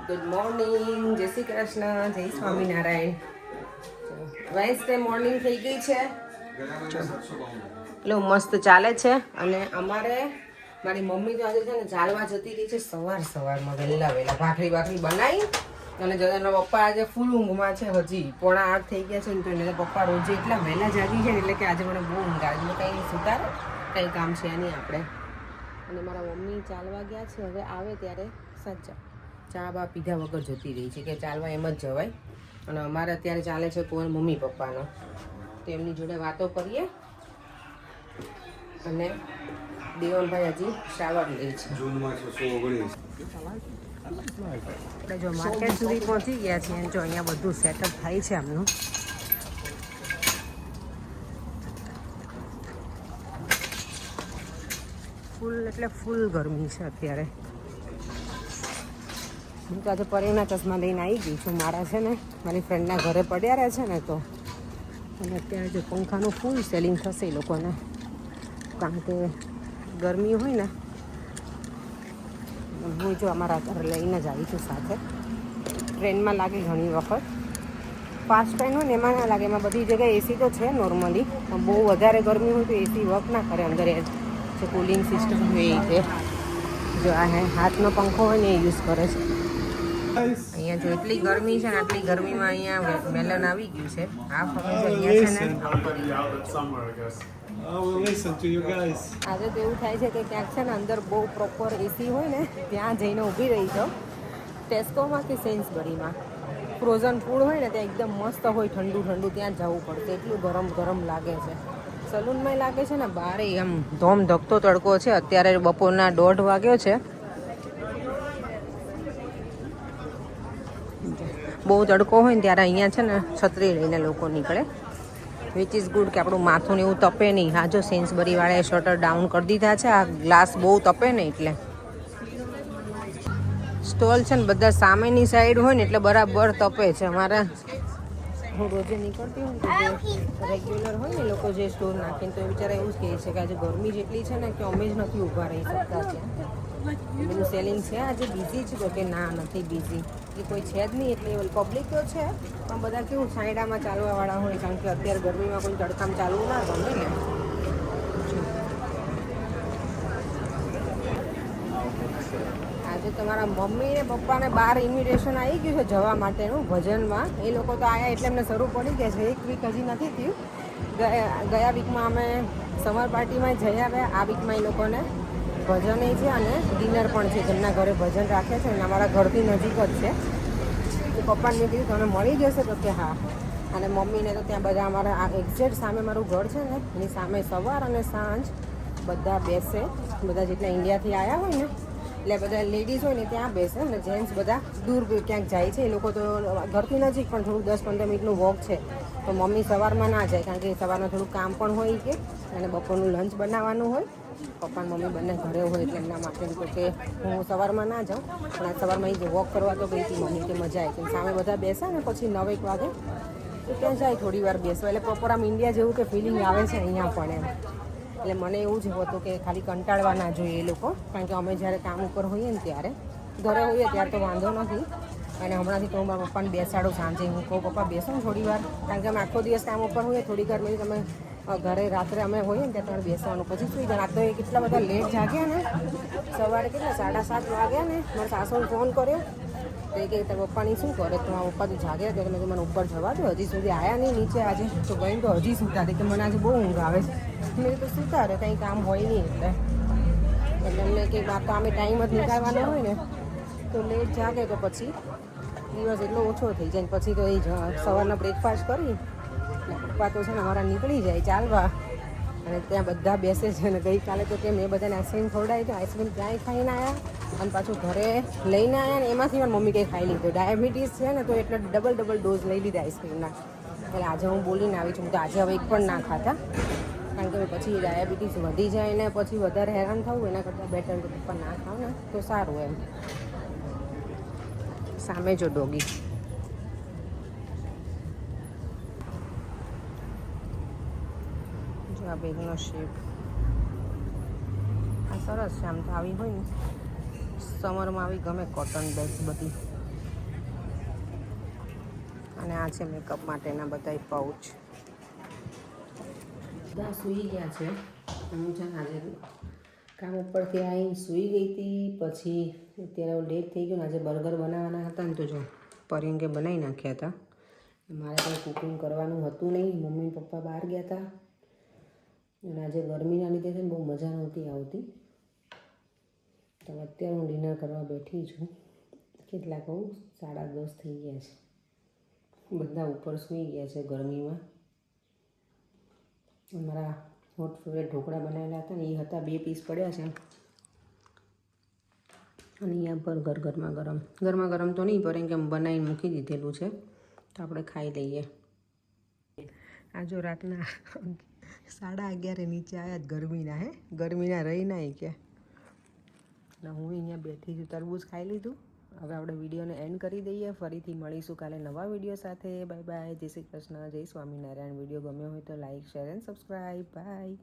Good morning, જય શ્રી કૃષ્ણ, જય Swaminarayan. Wednesday morning થઈ ગઈ છે, એટલું મસ્ત ચાલે છે. અને અમારે મારી મમ્મી તો આજે છે ને ચાલવા જતી રહી છે સવારમાં વહેલા ભાખરી બનાવી. અને જદાના પપ્પા આજે ફૂલ ઊંઘમાં છે, હજી 7:45 થઈ ગયા છે ને. તો એને પપ્પા રોજે એટલા વહેલા જાગી છે એટલે કે આજે મને બહુ ઊંઘ આવે. કંઈ સુતાર કંઈ કામ છે નહીં આપણે. અને મારા મમ્મી ચાલવા ગયા છે, હવે આવે ત્યારે સાચા ચા બા પીધા વગર જતી રહી છે કે ચાલવા એમ જ જવાય. અને અમારે અત્યારે ચાલે છે કોઈ મમ્મી પપ્પાનો, તો એમની જોડે વાતો કરીએ. અને દેવનભાઈ હજી શાવર લે છે. આપણે જો માર્કેટ સુધી પહોંચી ગયા છીએ. જો અહીંયા બધું સેટઅપ થાય છે આમનું. ફૂલ એટલે ફૂલ ગરમી છે અત્યારે. હું તો આજે પરેના ચશ્મા લઈને આવી ગઈ છું. મારા છે ને મારી ફ્રેન્ડના ઘરે પડ્યા રહે છે ને તો. અને અત્યારે જો પંખાનું ફૂલ સેલિંગ થશે એ લોકોને, કારણ કે ગરમી હોય ને. હું જો અમારા ઘરે લઈને જ આવી છું સાથે. ટ્રેનમાં લાગે ઘણી વખત, ફાસ્ટ ટ્રેન હોય ને એમાં ના લાગે. એમાં બધી જગ્યાએ એસી તો છે નોર્મલી, પણ બહુ વધારે ગરમી હોય તો એસી વર્ક ના કરે અંદર. જે કુલિંગ સિસ્ટમ હોય એ જો આ હાથનો પંખો હોય ને એ યુઝ કરે છે. અહીંયા જો એટલી ગરમી છે ને, આટલી ગરમીમાં અહીંયા મેલન આવી ગયું છે. આ ફમે અહીંયા છે ને આજે તો એવું થાય છે કે ક્યાંક છે ને અંદર બહુ પ્રોપર એસી હોય ને ત્યાં જઈને ઊભી રહી જાઓ. ટેસ્કોમાં કે સેન્સબરીમાં ફ્રોઝન ફૂડ હોય ને ત્યાં એકદમ મસ્ત હોય, ઠંડુ ત્યાં જવું પડશે. એટલું ગરમ લાગે છે. સલૂનમાં લાગે છે ને બારે એમ ધોમ ધકતો તડકો છે. અત્યારે બપોરના 1:30 વાગ્યો છે. બહુ તડકો હોય ને ત્યારે અહીંયા છે ને છત્રી લઈને લોકો નીકળે, વિચ ઇઝ ગુડ કે આપણું માથું ને એવું તપે નહીં. હા જો સેન્સબરીવાળાએ શટર ડાઉન કરી દીધા છે. આ ગ્લાસ બહુ તપે ને એટલે. સ્ટોલ છે ને બધા સામેની સાઈડ હોય ને એટલે બરાબર તપે છે. અમારા હું રોજે નીકળતી હોય ને તો રેગ્યુલર હોય ને લોકો જે સ્ટોર નાખીને, તો એ બિચારા એવું જ કહે છે કે આજે ગરમી જેટલી છે ને કે અમે જ નથી ઊભા રહી શકતા ત્યાં. બધું સેલિંગ છે આજે બિઝી છે? તો કે ના નથી બિઝી, એ કોઈ છે જ નહીં. એટલે પબ્લિક તો છે પણ બધા કેવું છાંયડામાં ચાલવાવાળા હોય, કારણ કે અત્યારે ગરમીમાં કોઈ તડકામાં ચાલવું ના ગમે ને. આજે તમારા મમ્મી ને પપ્પાને બહાર ઇન્વિટેશન આવી ગયું છે જવા માટેનું ભજનમાં. એ લોકો તો આવ્યા એટલે એમને શરૂ પડી ગયા છે. 1 વીક હજી નથી થયું. ગયા વીકમાં અમે સમર પાર્ટીમાં જઈ આવ્યા. આ વીકમાં એ લોકોને ભજન છે અને ડિનર પણ છે. જેમના ઘરે ભજન રાખે છે અને અમારા ઘરથી નજીક જ છે. તો પપ્પાને મેં કીધું તમને મળી જશે? તો કે હા. અને મમ્મીને તો ત્યાં બધા અમારા આ એક્ઝેક્ટ સામે મારું ઘર છે ને એની સામે સવાર અને સાંજ બધા બેસે. બધા જેટલા ઇન્ડિયાથી આવ્યા હોય ને એટલે બધા લેડીઝ હોય ને ત્યાં બેસે. અને જેન્ટ્સ બધા દૂર ક્યાંક જાય છે. એ લોકો તો ઘરથી નજીક પણ થોડુંક 10-15 મિનિટનું વોક છે. તો મમ્મી સવારમાં ના જાય, કારણ કે સવારમાં થોડું કામ પણ હોય કે, અને બપોરનું લંચ બનાવવાનું હોય. પપ્પા અને મમ્મી બંને ઘરે હોય એટલે એમના માટે તો કે હું સવારમાં ના જાઉં. પણ આ સવારમાં એ વોક કરવા તો ગઈ હતી મમ્મી, કે મજા આવી. કે સામે બધા બેસે ને પછી 9-1 વાગે તો ત્યાં જાય થોડી વાર બેસવા. એટલે પ્રોપર આમ ઇન્ડિયા જેવું કે ફિલિંગ આવે છે અહીંયા પણ એમ. એટલે મને એવું જ હતું કે ખાલી કંટાળવા ના જોઈએ એ લોકો, કારણ કે અમે જ્યારે કામ ઉપર હોઈએ ને ત્યારે, ઘરે હોઈએ ત્યારે તો વાંધો નથી. અને હમણાંથી તો હું મારા પપ્પાને બેસાડું સાંજે. હું કહું પપ્પા બેસો ને થોડી વાર, કારણ કે અમે આખો દિવસ કામ ઉપર હોઈએ. થોડી વાર તમે ઘરે રાત્રે અમે હોઈએ ને ત્યાં તમારે બેસવાનું, પછી સુઈ જાય. આ તો એ કેટલા બધા લેટ જાગ્યા ને, સવારે કેટલા 7:30 વાગ્યા ને. મારા સાસુને ફોન કર્યો તો એ કે તારા પપ્પાની શું કરે? તો મારા પપ્પા તો જાગ્યા હતા. મેં મને ઉપર જવા દો, હજી સુધી આવ્યા નહીં નીચે આજે. તો ગઈ તો હજી સૂતા હતી કે મને આજે બહુ ઊંઘ આવે છે. મેં તો સૂતા રહે, કંઈ કામ હોય નહીં એટલે. એટલે એમને કે આ તો અમે ટાઈમ જ નીકાળવાનો હોય ને તો લેટ જાગે તો પછી દિવસ એટલો ઓછો થઈ જાય. પછી તો એ સવારના બ્રેકફાસ્ટ કરી પપ્પા તો છે ને અમારા નીકળી જાય ચાલવા. અને ત્યાં બધા બેસે છે. અને ગઈકાલે તો કે મેં બધાને આઈસ્ક્રીમ ખવડાવી. તો આઈસ્ક્રીમ ત્યાંય ખાઈને આવ્યા અને પાછું ઘરે લઈને આવ્યા. ને એમાંથી મારી મમ્મી કંઈ ખાઈ લીધું. ડાયાબિટીસ છે ને તો એટલે ડબલ ડોઝ લઈ લીધા આઈસ્ક્રીમના. એટલે આજે હું બોલીને આવી છું તો આજે હવે એક પણ ના ખાતા, કારણ કે પછી ડાયાબિટીસ વધી જાય ને પછી વધારે હેરાન થવું. એના કરતાં બેટર તો પપ્પા ના ખાવ ને તો સારું એમ. સામે જો ડોગી જો આ બેગનો શેપ આ સરસ છે. આમ તો આવી હોય ને સમરમાં આવી ગમે કોટન બેગ્સ બધી. અને આ છે મેકઅપ માટેના બધા પાઉચ. બધા સૂઈ ગયા છે. હું છે ને આજે કામ ઉપરથી આવી સૂઈ ગઈ હતી. પછી અત્યારે લેટ થઈ ગયું ને આજે બર્ગર બનાવવાના હતા ને તો જો પરિંગે બનાવી નાખ્યા હતા. મારે કંઈ કુકિંગ કરવાનું હતું નહીં. મમ્મી પપ્પા બહાર ગયા હતા અને આજે ગરમીના લીધે છે ને બહુ મજા નહોતી આવતી. તો અત્યારે હું ડિનર કરવા બેઠી છું. કેટલા કહું 10:30 થઈ ગયા છે. બધા ઉપર સૂઈ ગયા છે ગરમીમાં. મારા હોટ ફેવરેટ ઢોકળા બનાવેલા હતા ને એ હતા 2 પીસ પડ્યા છે. અને અહીંયા પર ગરમા ગરમ તો નહીં પર કેમ બનાવીને મૂકી દીધેલું છે તો આપણે ખાઈ લઈએ. આ જો રાતના 11:30 નીચે આવ્યા જ ગરમીના રહી ના કે અને હું અહીંયા બેઠી છું. તરબૂચ ખાઈ લીધું. હવે આપણે વિડીયોને એન્ડ કરી દઈએ. ફરીથી મળીશું કાલે નવા વિડીયો સાથે. Bye bye. જય શ્રી કૃષ્ણ, જય સ્વામિનારાયણ. વિડીયો ગમ્યો હોય તો like, share and subscribe. By.